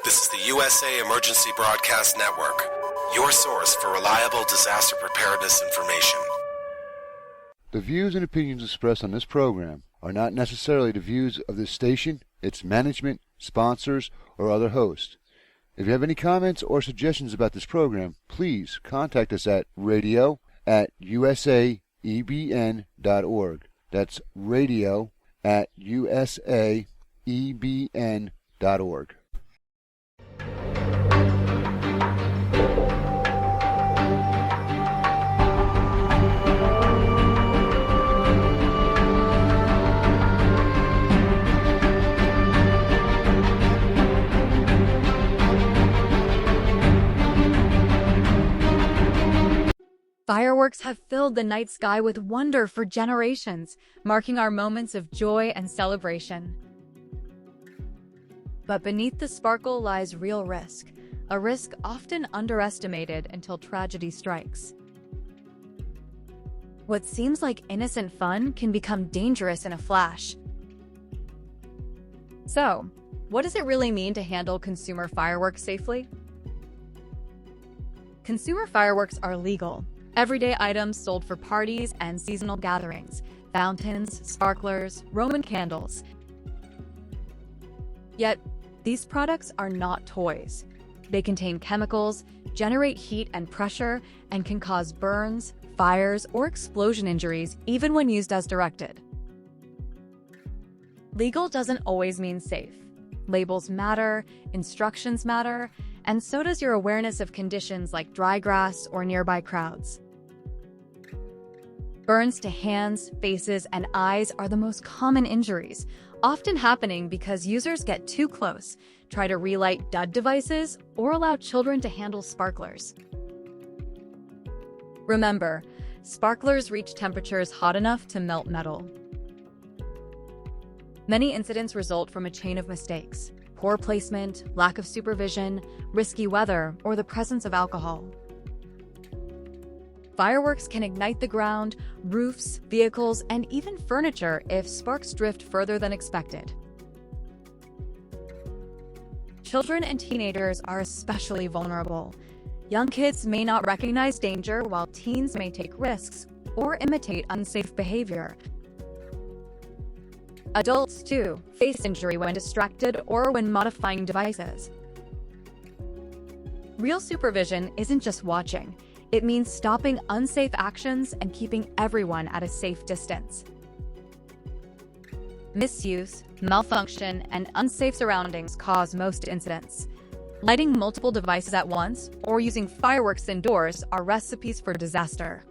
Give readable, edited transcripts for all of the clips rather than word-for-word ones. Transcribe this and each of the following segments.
This is the USA Emergency Broadcast Network, your source for reliable disaster preparedness information. The views and opinions expressed on this program are not necessarily the views of this station, its management, sponsors, or other hosts. If you have any comments or suggestions about this program, please contact us at radio@usaebn.org. That's radio@usaebn.org. Fireworks have filled the night sky with wonder for generations, marking our moments of joy and celebration. But beneath the sparkle lies real risk, a risk often underestimated until tragedy strikes. What seems like innocent fun can become dangerous in a flash. So, what does it really mean to handle consumer fireworks safely? Consumer fireworks are legal. Everyday items sold for parties and seasonal gatherings, fountains, sparklers, Roman candles. Yet, these products are not toys. They contain chemicals, generate heat and pressure, and can cause burns, fires, or explosion injuries even when used as directed. Legal doesn't always mean safe. Labels matter, instructions matter, and so does your awareness of conditions like dry grass or nearby crowds. Burns to hands, faces, and eyes are the most common injuries, often happening because users get too close, try to relight dud devices, or allow children to handle sparklers. Remember, sparklers reach temperatures hot enough to melt metal. Many incidents result from a chain of mistakes: poor placement, lack of supervision, risky weather, or the presence of alcohol. Fireworks can ignite the ground, roofs, vehicles, and even furniture if sparks drift further than expected. Children and teenagers are especially vulnerable. Young kids may not recognize danger, while teens may take risks or imitate unsafe behavior. Adults, too, face injury when distracted or when modifying devices. Real supervision isn't just watching. It means stopping unsafe actions and keeping everyone at a safe distance. Misuse, malfunction, and unsafe surroundings cause most incidents. Lighting multiple devices at once or using fireworks indoors are recipes for disaster.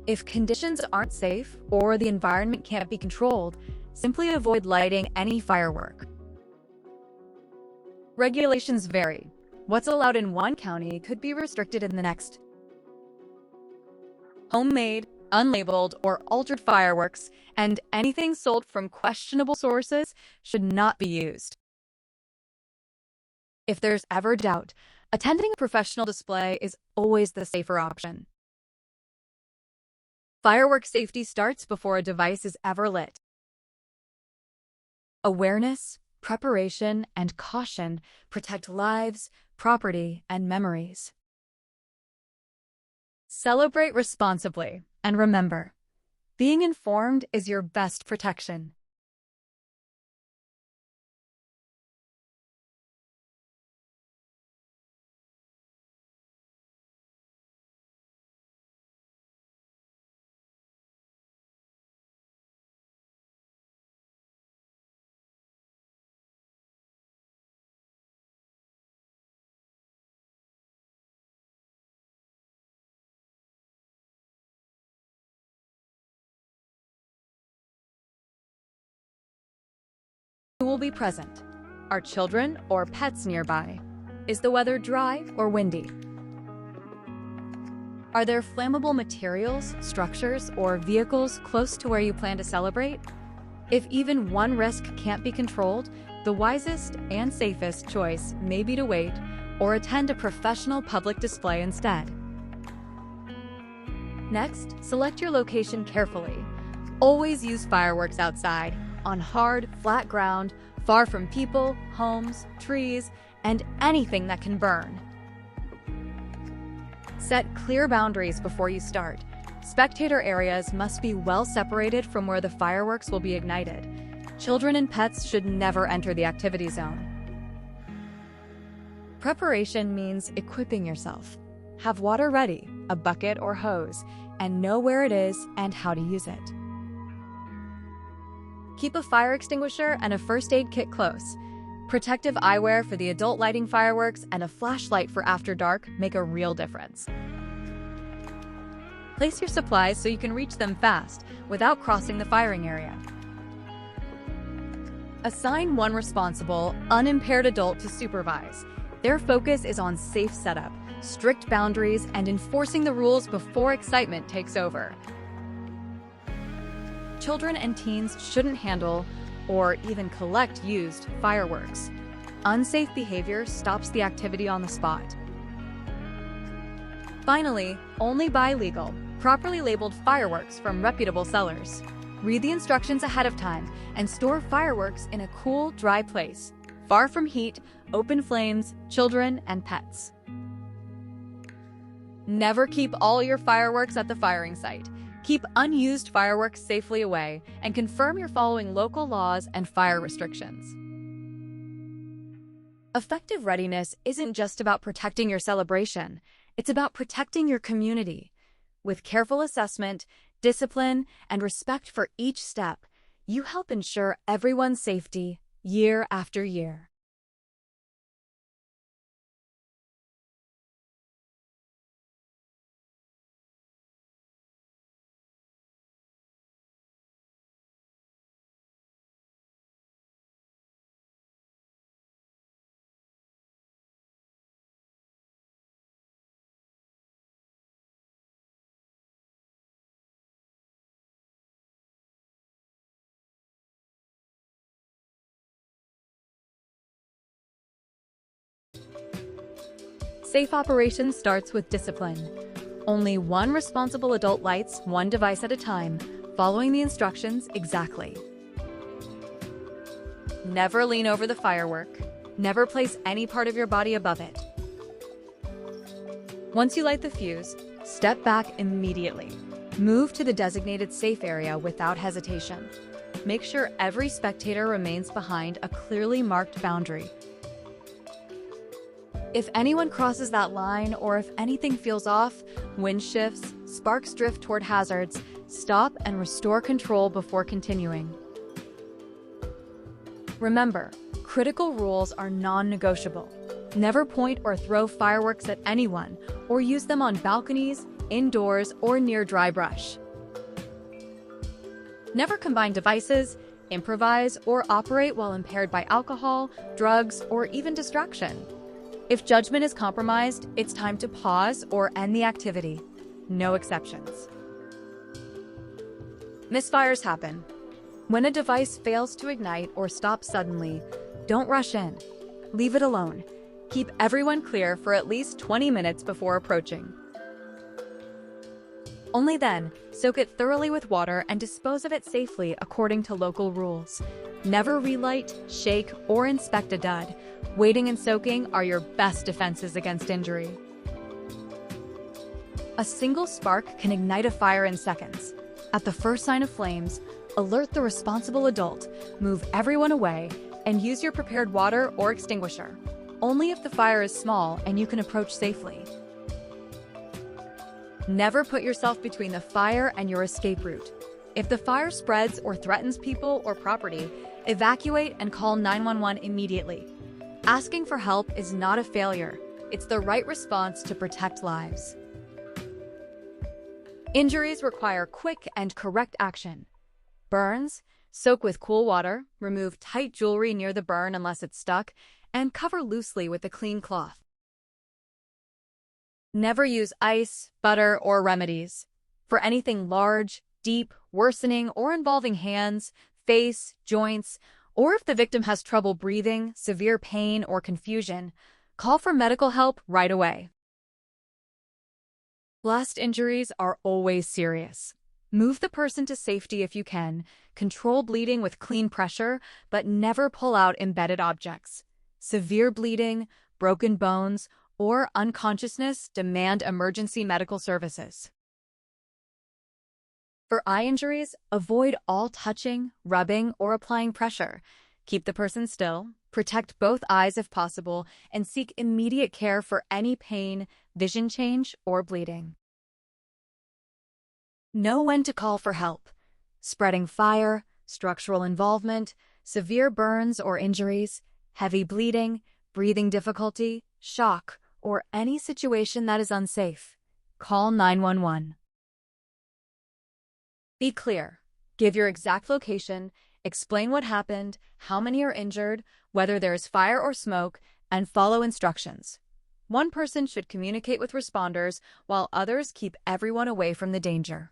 If conditions aren't safe or the environment can't be controlled, simply avoid lighting any firework. Regulations vary. What's allowed in one county could be restricted in the next. Homemade, unlabeled, or altered fireworks and anything sold from questionable sources should not be used. If there's ever doubt, attending a professional display is always the safer option. Firework safety starts before a device is ever lit. Awareness, preparation, and caution protect lives, property, and memories. Celebrate responsibly, and remember, being informed is your best protection. Who will be present? Are children or pets nearby? Is the weather dry or windy? Are there flammable materials, structures, or vehicles close to where you plan to celebrate? If even one risk can't be controlled, the wisest and safest choice may be to wait or attend a professional public display instead. Next, select your location carefully. Always use fireworks outside. on hard, flat ground, far from people, homes, trees, and anything that can burn. Set clear boundaries before you start. Spectator areas must be well separated from where the fireworks will be ignited. Children and pets should never enter the activity zone. Preparation means equipping yourself. Have water ready, a bucket or hose, and know where it is and how to use it. Keep a fire extinguisher and a first aid kit close. Protective eyewear for the adult lighting fireworks and a flashlight for after dark make a real difference. Place your supplies so you can reach them fast without crossing the firing area. Assign one responsible, unimpaired adult to supervise. Their focus is on safe setup, strict boundaries, and enforcing the rules before excitement takes over. Children and teens shouldn't handle or even collect used fireworks. Unsafe behavior stops the activity on the spot. Finally, only buy legal, properly labeled fireworks from reputable sellers. Read the instructions ahead of time and store fireworks in a cool, dry place, far from heat, open flames, children, and pets. Never keep all your fireworks at the firing site. Keep unused fireworks safely away and confirm you're following local laws and fire restrictions. Effective readiness isn't just about protecting your celebration, it's about protecting your community. With careful assessment, discipline, and respect for each step, you help ensure everyone's safety year after year. Safe operation starts with discipline. Only one responsible adult lights one device at a time, following the instructions exactly. Never lean over the firework. Never place any part of your body above it. Once you light the fuse, step back immediately. Move to the designated safe area without hesitation. Make sure every spectator remains behind a clearly marked boundary. If anyone crosses that line or if anything feels off, wind shifts, sparks drift toward hazards, stop and restore control before continuing. Remember, critical rules are non-negotiable. Never point or throw fireworks at anyone or use them on balconies, indoors, or near dry brush. Never combine devices, improvise, or operate while impaired by alcohol, drugs, or even distraction. If judgment is compromised, it's time to pause or end the activity. No exceptions. Misfires happen. When a device fails to ignite or stop suddenly, don't rush in. Leave it alone. Keep everyone clear for at least 20 minutes before approaching. Only then, soak it thoroughly with water and dispose of it safely according to local rules. Never relight, shake, or inspect a dud. Waiting and soaking are your best defenses against injury. A single spark can ignite a fire in seconds. At the first sign of flames, alert the responsible adult, move everyone away, and use your prepared water or extinguisher. Only if the fire is small and you can approach safely. Never put yourself between the fire and your escape route. If the fire spreads or threatens people or property, evacuate and call 911 immediately. Asking for help is not a failure. It's the right response to protect lives. Injuries require quick and correct action. Burns, soak with cool water, remove tight jewelry near the burn unless it's stuck, and cover loosely with a clean cloth. Never use ice, butter, or remedies. For anything large, deep, worsening, or involving hands, face, joints, or if the victim has trouble breathing, severe pain, or confusion, call for medical help right away. Blast injuries are always serious. Move the person to safety if you can. Control bleeding with clean pressure, but never pull out embedded objects. Severe bleeding, broken bones, or unconsciousness demand emergency medical services. For eye injuries, avoid all touching, rubbing, or applying pressure. Keep the person still, protect both eyes if possible, and seek immediate care for any pain, vision change, or bleeding. Know when to call for help. Spreading fire, structural involvement, severe burns or injuries, heavy bleeding, breathing difficulty, shock, or any situation that is unsafe. Call 911. Be clear. Give your exact location, explain what happened, how many are injured, whether there is fire or smoke, and follow instructions. One person should communicate with responders while others keep everyone away from the danger.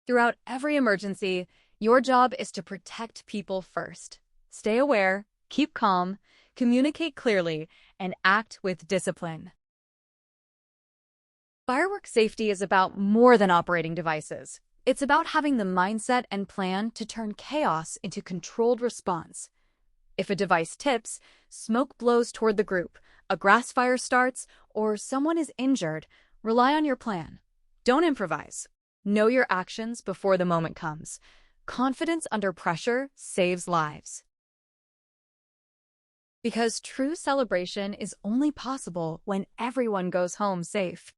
Throughout every emergency, your job is to protect people first. Stay aware, keep calm, communicate clearly, and act with discipline. Firework safety is about more than operating devices. It's about having the mindset and plan to turn chaos into controlled response. If a device tips, smoke blows toward the group, a grass fire starts, or someone is injured, rely on your plan. Don't improvise. Know your actions before the moment comes. Confidence under pressure saves lives. Because true celebration is only possible when everyone goes home safe.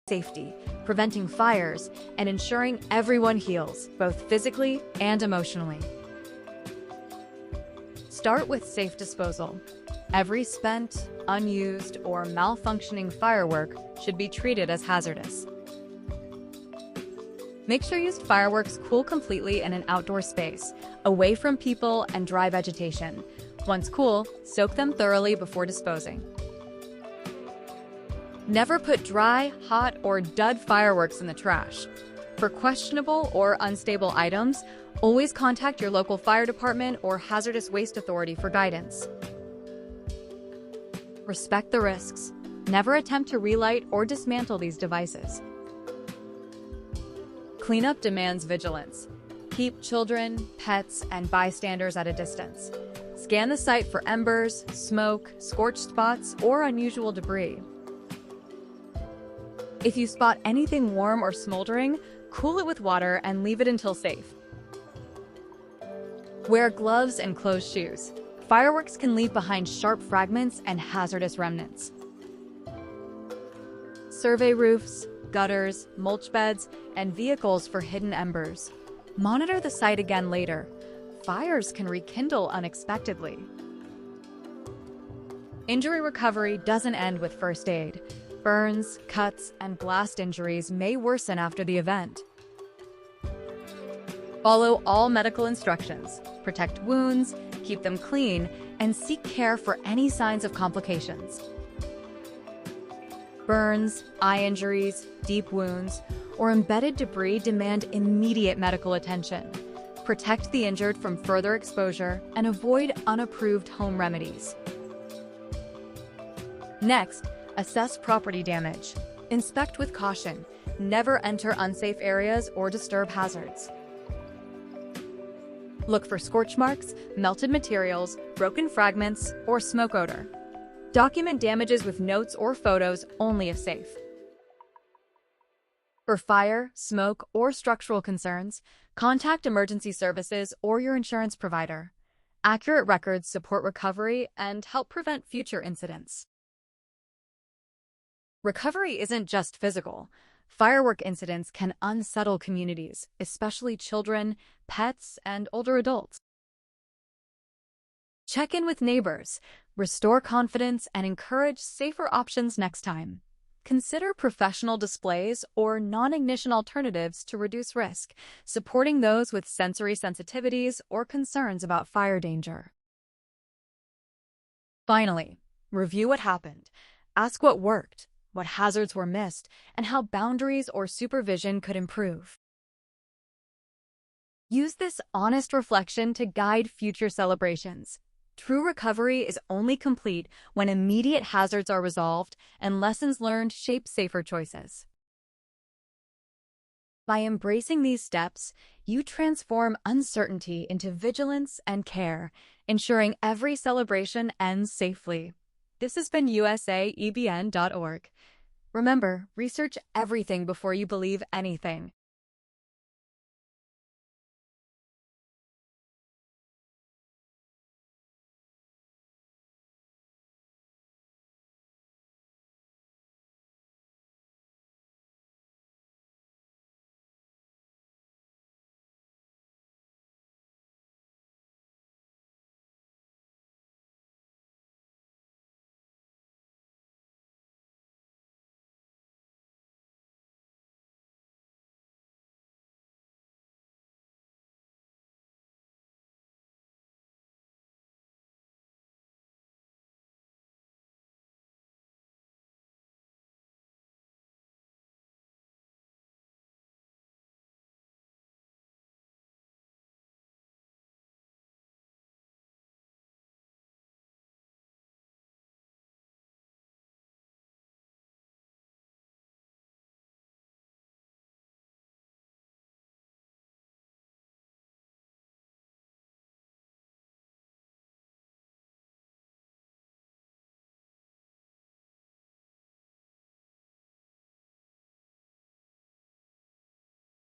Safety, preventing fires, and ensuring everyone heals, both physically and emotionally. Start with safe disposal. Every spent, unused, or malfunctioning firework should be treated as hazardous. Make sure used fireworks cool completely in an outdoor space, away from people and dry vegetation. Once cool, soak them thoroughly before disposing. Never put dry, hot, or dud fireworks in the trash. For questionable or unstable items, always contact your local fire department or hazardous waste authority for guidance. Respect the risks. Never attempt to relight or dismantle these devices. Cleanup demands vigilance. Keep children, pets, and bystanders at a distance. Scan the site for embers, smoke, scorched spots, or unusual debris. If you spot anything warm or smoldering, cool it with water and leave it until safe. Wear gloves and closed shoes. Fireworks can leave behind sharp fragments and hazardous remnants. Survey roofs, gutters, mulch beds, and vehicles for hidden embers. Monitor the site again later. Fires can rekindle unexpectedly. Injury recovery doesn't end with first aid. Burns, cuts, and blast injuries may worsen after the event. Follow all medical instructions, protect wounds, keep them clean, and seek care for any signs of complications. Burns, eye injuries, deep wounds, or embedded debris demand immediate medical attention. Protect the injured from further exposure and avoid unapproved home remedies. Next, assess property damage. Inspect with caution. Never enter unsafe areas or disturb hazards. Look for scorch marks, melted materials, broken fragments, or smoke odor. Document damages with notes or photos only if safe. For fire, smoke, or structural concerns, contact emergency services or your insurance provider. Accurate records support recovery and help prevent future incidents. Recovery isn't just physical. Firework incidents can unsettle communities, especially children, pets, and older adults. Check in with neighbors, restore confidence, and encourage safer options next time. Consider professional displays or non-ignition alternatives to reduce risk, supporting those with sensory sensitivities or concerns about fire danger. Finally, review what happened. Ask what worked, what hazards were missed, and how boundaries or supervision could improve. Use this honest reflection to guide future celebrations. True recovery is only complete when immediate hazards are resolved and lessons learned shape safer choices. By embracing these steps, you transform uncertainty into vigilance and care, ensuring every celebration ends safely. This has been USAEBN.org. Remember, research everything before you believe anything.